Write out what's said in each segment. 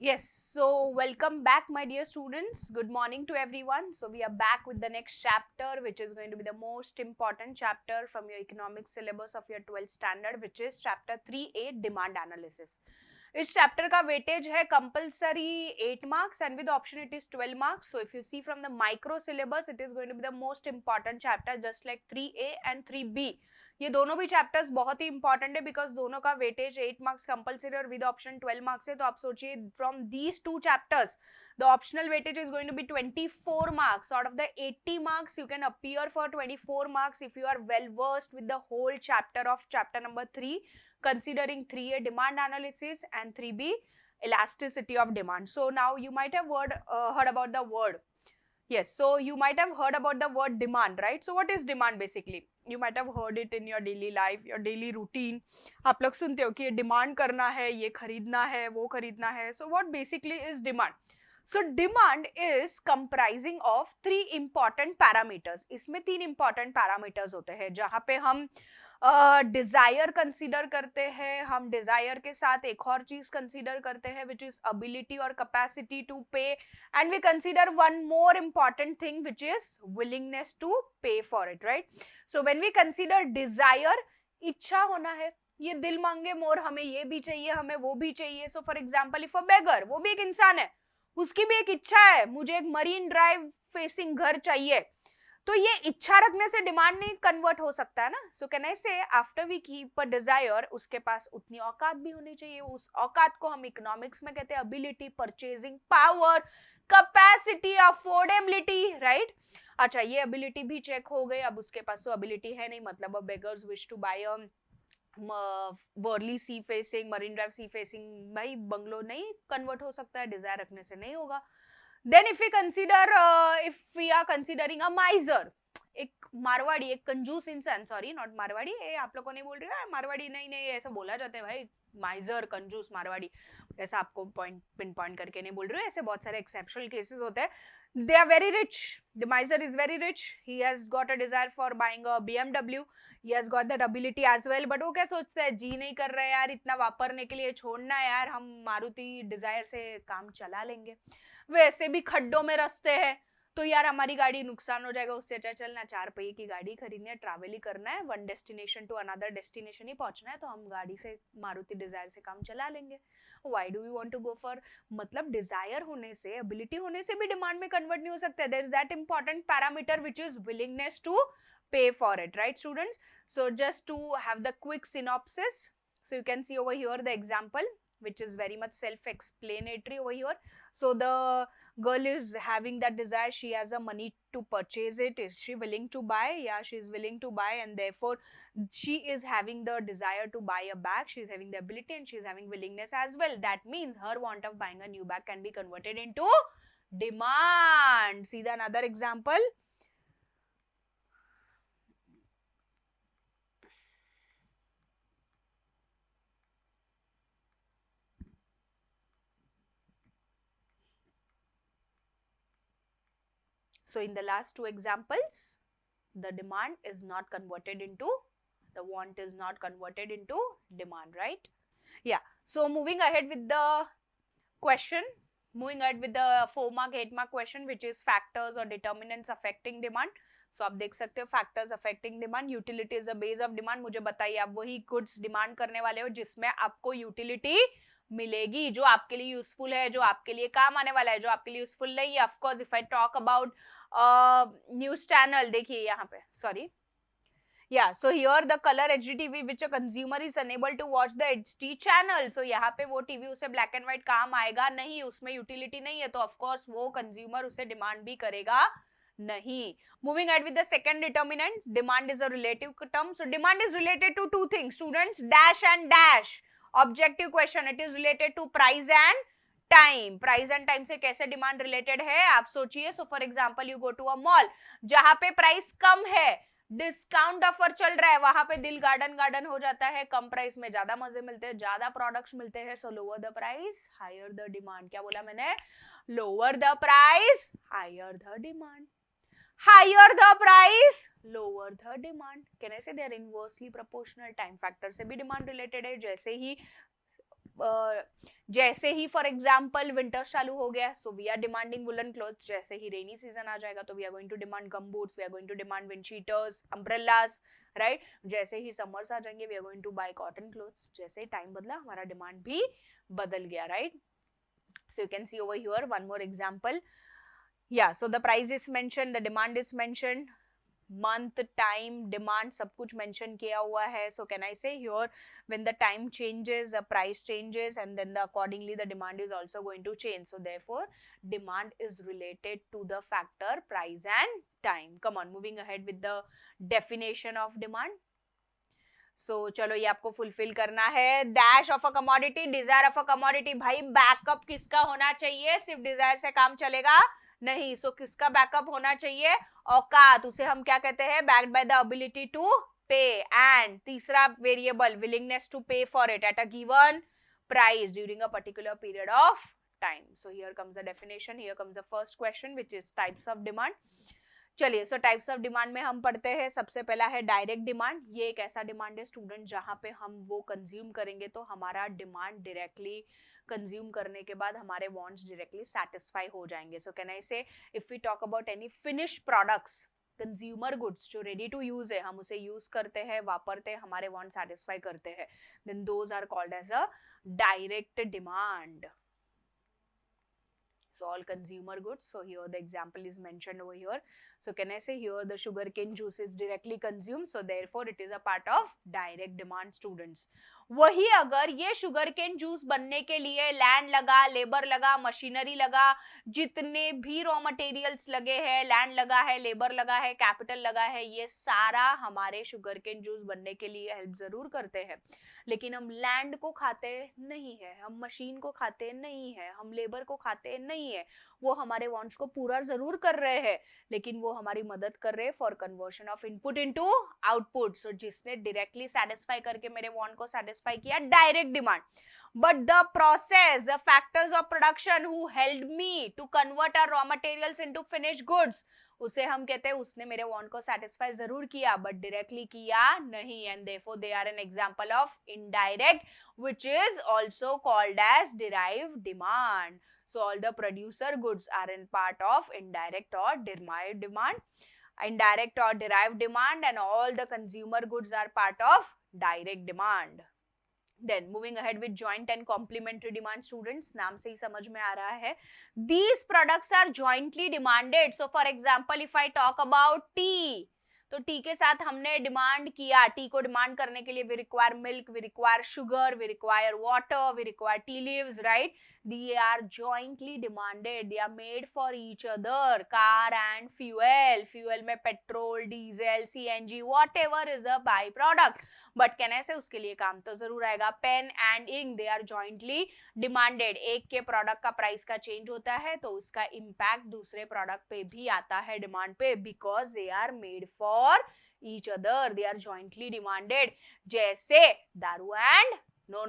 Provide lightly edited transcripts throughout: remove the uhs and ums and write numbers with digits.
Yes, so welcome back, my dear students. Good morning to everyone. So, we are back with the next chapter, which is going to be the most important chapter from your economics syllabus of your 12th standard, which is chapter 3A, demand analysis. इस chapter का weightage है compulsory 8 marks and with option it is 12 marks. So if you see from the micro syllabus it is going to be the most important chapter just like 3A and 3B. ये दोनों भी chapters बहुत ही important है because दोनों का weightage 8 marks compulsory और with option 12 marks है. तो आप सोचिए from these two chapters the optional weightage is going to be 24 marks. Out of the 80 marks you can appear for 24 marks if you are well versed with the whole chapter of chapter number 3, considering 3A demand analysis and 3B elasticity of demand. So now you might have heard about the word. Yes, so you might have heard about the word demand, right? So what is demand basically? You might have heard it in your daily life, your daily routine. आप लोग सुनते हो कि ये demand करना है, ये खरीदना है, वो खरीदना है. So what basically is demand? So demand is comprising of three important parameters. इसमें तीन important parameters होते हैं जहां पे हम डिजायर कंसीडर करते हैं. हम डिजायर के साथ एक और चीज कंसीडर करते हैं विच इज अबिलिटी और capacity to pay, and we consider one more important thing which is willingness to pay for it, right? So when we consider desire, इच्छा होना है, ये दिल मांगे मोर, हमें ये भी चाहिए, हमें वो भी चाहिए. So for example if a beggar, वो भी एक इंसान है, उसकी भी एक इच्छा है, मुझे एक मरीन ड्राइव फेसिंग घर चाहिए. तो ये इच्छा रखने से डिमांड नहीं कन्वर्ट हो सकता है ना. सो can I say after we keep a desire, उसके पास उतनी औकात भी होनी चाहिए. उस औकात को हम इकोनॉमिक्स में कहते हैं ability, purchasing power, capacity, affordability, right? अच्छा, ये अबिलिटी भी चेक हो गई. अब उसके पास तो अबिलिटी है नहीं, मतलब a beggars wish to buy a Worli sea facing, Marine Drive sea facing, भाई बंगलो नहीं कन्वर्ट हो सकता है, डिजायर रखने से नहीं होगा. Then if we consider, if we are considering a miser, एक मारवाड़ी, एक कंजूस इंसान, सॉरी नॉट मारवाड़ी, ये आप लोगों ने बोल रहे हो मारवाड़ी, नहीं नहीं ऐसा बोला जाता है भाई, माइजर, कंजूस, मारवाड़ी, ऐसा आपको पॉइंट पिन पॉइंट करके नहीं बोल रहे हो, ऐसे बहुत सारे एक्सेप्शनल केसेस होते हैं. They are very rich. The miser is very rich. He has got a desire for buying a BMW. He has got that ability as well. But वो क्या सोचता है, जी नहीं कर रहे यार इतना वापरने के लिए, छोड़ना है यार, हम मारुति डिजायर से काम चला लेंगे. वैसे भी खड्डों में रास्ते हैं, तो यार हमारी गाड़ी नुकसान हो जाएगा, उससे अच्छा चलना 4 पहिए की गाड़ी खरीदनी है, ट्रैवल ही करना है, one destination to another destination ही पहुंचना है, तो हम गाड़ी से, मारुति डिजायर से काम चला लेंगे. Why do we want to go for, मतलब डिजायर होने से, एबिलिटी होने से भी डिमांड में कन्वर्ट नहीं हो सकता. There is that important parameter which is willingness to pay for it, right students? So just to have the quick synopsis, so you can see over here the example which is very much self-explanatory over here. So the girl is having that desire, she has the money to purchase it. Is she willing to buy? Yeah, she is willing to buy, and therefore she is having the desire to buy a bag, she is having the ability and she is having willingness as well. That means her want of buying a new bag can be converted into demand. See the another example. So in the last two examples, the demand is not converted into, the want is not converted into demand, right? Yeah. So moving ahead with the question, moving ahead with the 4 mark 8 mark question which is factors or determinants affecting demand. So आप देख सकते हो factors affecting demand, utility is the base of demand. मुझे बताइए आप वही goods demand करने वाले हो जिसमें आपको utility मिलेगी, जो आपके लिए यूजफुल है, जो आपके लिए काम आने वाला है, जो आपके लिए यूजफुल नहीं है. Of course if I talk about news channel, देखिए यहाँ पे, sorry, yeah, so here the color HDTV which a consumer is unable to watch the HD channel. So यहाँ पे वो टीवी उसे black and white काम आएगा नहीं, उसमें utility नहीं है, तो of course वो consumer उसे demand भी करेगा नहीं. Moving ahead with the second determinant, demand is a relative term. So demand is related to two things, students, dash and dash. Objective question, it is related to price and time. Price and time से कैसे demand related है आप सोचिए. So for example you go to a mall जहां पे price कम है, discount offer चल रहा है, वहां पे दिल गार्डन गार्डन हो जाता है, कम प्राइस में ज्यादा मजे मिलते हैं, ज्यादा प्रोडक्ट्स मिलते हैं. So lower the price higher the demand. क्या बोला मैंने? Lower the price higher the demand. Higher the price lower the demand. Can I say they are inversely proportional. Time factor से भी डिमांड रिलेटेड है. जैसे ही जैसे ही फॉर एग्जाम्पल विंटर चालू हो गया, so we are demanding woollen clothes. जैसे ही रेनी सीजन आ जाएगा तो we are going to demand gum boots, we are going to demand wind cheaters, umbrellas, right. जैसे ही समर्स आ जाएंगे we are going to buy cotton clothes. जैसे ही टाइम बदला हमारा डिमांड भी बदल गया, right. So you can see over here one more example. Yeah, so the price is mentioned, the demand is mentioned, month, time, demand सब कुछ mention किया हुआ है. So can I say here when the time changes, the price changes, and then accordingly the demand is also going to change. So therefore demand is related to the factor price and time. Come on, moving ahead with the definition of demand. सो चलो ये आपको fulfil करना है. Dash of a commodity, desire of a commodity. भाई backup किसका होना चाहिए? सिर्फ डिजायर से काम चलेगा नहीं. सो किसका बैकअप होना चाहिए? औकात. उसे हम क्या कहते हैं? Backed by the ability to pay. And तीसरा variable willingness to pay for it at a given price during a particular period of time. So here comes the definition, here comes the first question which is types of demand. चलिए, so types of demand में हम पढ़ते हैं. सबसे पहला है direct demand. ये एक ऐसा डिमांड है स्टूडेंट जहां पे हम वो कंज्यूम करेंगे तो हमारा डिमांड डायरेक्टली कंज्यूम करने के बाद हमारे वांट्स डायरेक्टली सेटिस्फाई हो जाएंगे. सो can I say if we talk about any finish products, consumer goods जो रेडी टू यूज है, हम उसे यूज करते हैं, वापरते हैं, हमारे वांट सेटिस्फाई करते हैं, then those are called as a direct demand. So all consumer goods. So here the example is mentioned over here. So can I say here the sugarcane juice is directly consumed, so therefore it is a part of direct demand, students. वही अगर ये sugarcane juice बनने के लिए land लगा, labour लगा, machinery लगा, जितने भी रॉ मटेरियल्स लगे हैं, लैंड लगा है, लेबर लगा है, कैपिटल लगा है, ये सारा हमारे sugarcane juice बनने के लिए हेल्प जरूर करते हैं. लेकिन हम लैंड को खाते नहीं है, हम मशीन को खाते नहीं है, हम लेबर को खाते नहीं है. वो हमारे वांट्स को पूरा जरूर कर रहे हैं, लेकिन वो हमारी मदद कर रहे हैं for conversion of input into output. So जिसने डायरेक्टली सेटिस्फाई करके मेरे वांट को सेटिस्फाई किया, direct demand. But the process, the factors of production who helped me to convert our raw materials into finished goods, उसे हम कहते हैं उसने मेरे वांट को सेटिस्फाई जरूर किया बट डायरेक्टली किया नहीं. And therefore they are an example of indirect which is also called as derived demand. So all the producer goods are in part of indirect or derived demand, indirect or derived demand, and all the consumer goods are part of direct demand. Then moving ahead with joint and complementary demand, students, नाम से ही समझ में आ रहा है, these products are jointly demanded. So for example if I talk about tea, तो T के साथ हमने डिमांड किया. टी को डिमांड करने के लिए we require milk, we require sugar, we require water, we require tea leaves, right. They are jointly demanded, they are made for each other. Car and fuel, fuel में petrol, diesel, CNG, whatever is a by product. But can ऐसे उसके लिए काम तो जरूर आएगा. Pen and ink, they are jointly demanded. एक के प्रोडक्ट का प्राइस का चेंज होता है तो उसका इंपैक्ट दूसरे प्रोडक्ट पे भी आता है डिमांड पे, because they are made for each other, they are jointly demanded. जैसे दारू and no,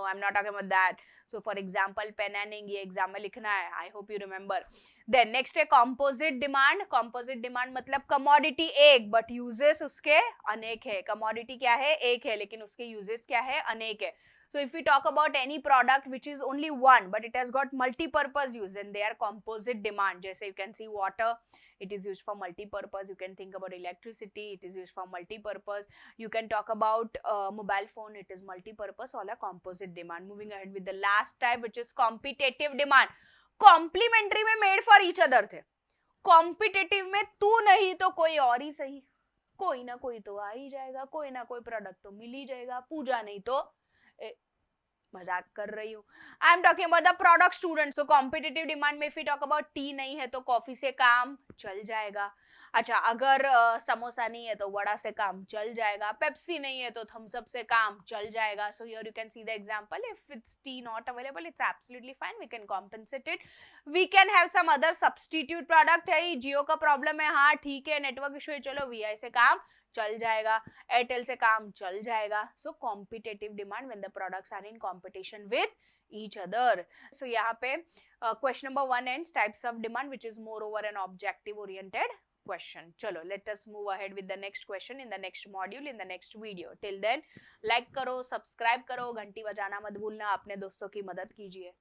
I'm not talking about that. So for example pen and ink, ये एग्जाम में लिखना है, I hope you remember. Then next है composite demand. Composite demand मतलब commodity एक but uses उसके अनेक है. commodity क्या है? एक है, लेकिन उसके uses क्या है? अनेक है. So if we talk about any product which is only one but it has got multi-purpose use, then they are composite demand. जैसे you can see water, it is used for multi-purpose. You can think about electricity, it is used for multi-purpose. You can talk about mobile phone, it is multi-purpose. All are composite demand. Moving ahead with the last type which is competitive demand. Complementary में made for each other थे. Competitive में तू नहीं तो कोई और ही सही, कोई ना कोई तो आ ही जाएगा, कोई ना कोई प्रोडक्ट तो मिल ही जाएगा, पूजा नहीं तो मजाक कर रही हूँ. I am talking about the product, student. So competitive demand में if you talk about tea नहीं है तो कॉफी से काम चल जाएगा. अच्छा, अगर समोसा नहीं है तो वड़ा से काम चल जाएगा. पेप्सी नहीं है तो थम्स अप से काम चल जाएगा. So here you can see the example. If it's tea not available, it's absolutely fine, we can compensate it. We can have some other substitute product. है जियो का प्रॉब्लम है, हाँ ठीक है, नेटवर्क इशू है, चलो वीआई से काम चल जाएगा, एयरटेल से काम चल जाएगा. So competitive demand when the products are in competition with each other. So यहाँ पे question number 1 ends types of demand which is more over an objective oriented question. चलो, let us move ahead with the next question in the next module, in the next video. Till then, like करो, subscribe करो, घंटी बजाना मत भूलना, अपने दोस्तों की मदद कीजिए.